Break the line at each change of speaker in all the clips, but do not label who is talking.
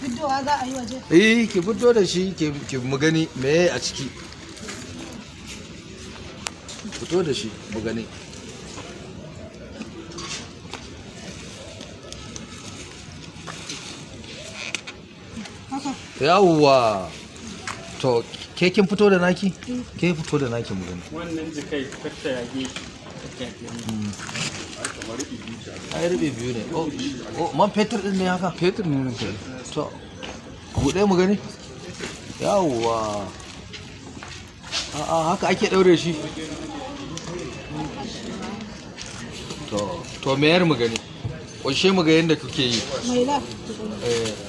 Fitowa za a yi waje.
ki fito da shi ki mu gani me a ciki. Fito da shi mu gani.
Haka.
Yawwa. To ke kin fito da naki? Ke fito da naki mu gani.
Wannan jikai kasta yage.
Ai rubi biyu ne. Oh, man fetur din ne haka?
Fetur ne nan kai.
To, buɗe mu gani? Yawwa. A'a, haka ake ɗaure shi. To mayar mu gani. Ƙunshe mu ga yadda kuke yi.
Mai da.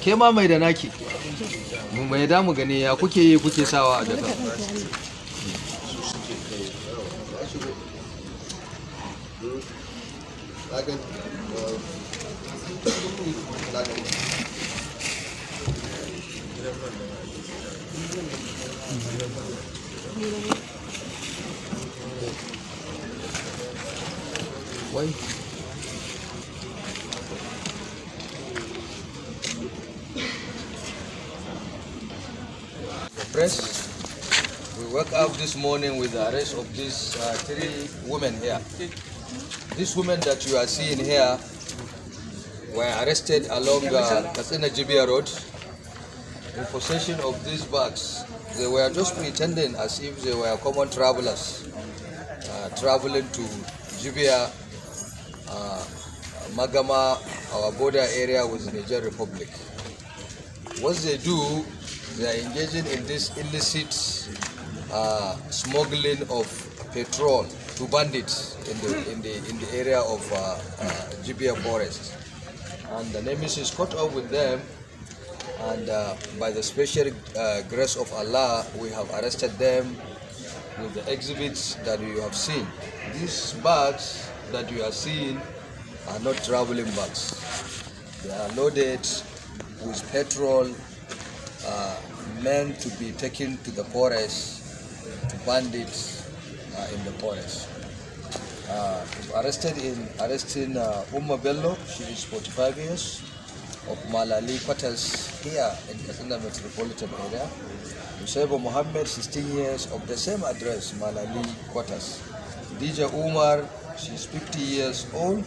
Ke ma mai da naki. Mu mai da mu gani ya kuke yi kuke sawa a jaka. Wai. Press. We woke up this morning with the arrest of these 3 women here. These women that you are seeing here were arrested along Katsina Jibia Road in possession of these bags. They were just pretending as if they were common travelers traveling to Jibia, Magama, our border area with Niger Republic. What they do, they are engaging in this illicit smuggling of petrol to bandits in the area of Jibia Forest. And the nemesis caught up with them, and by the special grace of Allah, we have arrested them with the exhibits that you have seen. These bags that you are seeing are not traveling bags. They are loaded with petrol meant to be taken to the forest to bandits in the forest. Arresting Umma Bello, she is 45 years, of Malali quarters here in Katsina metropolitan area. Usaiba Muhammad, 16 years, of the same address, Malali quarters. Dija Umar, she is 50 years old,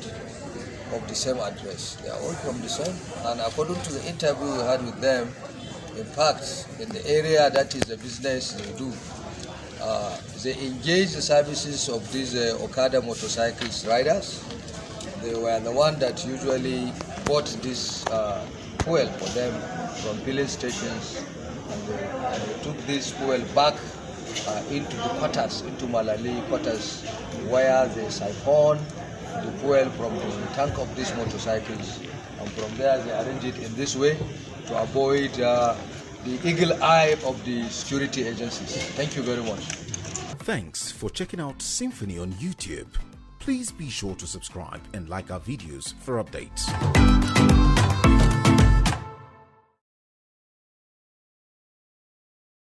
of the same address. They are all from the same, and according to the interview we had with them, in fact, in the area that is the business they do, they engage the services of these Okada motorcycles riders. They were the one that usually bought this fuel for them from filling stations, and they took this fuel back into the quarters, into Malali quarters, where they siphon the fuel from the tank of these motorcycles, and from there they arrange it in this way to avoid the eagle eye of the security agencies. Thank you very much.
Thanks for checking out Symphony on YouTube. Please be sure to subscribe and like our videos for updates.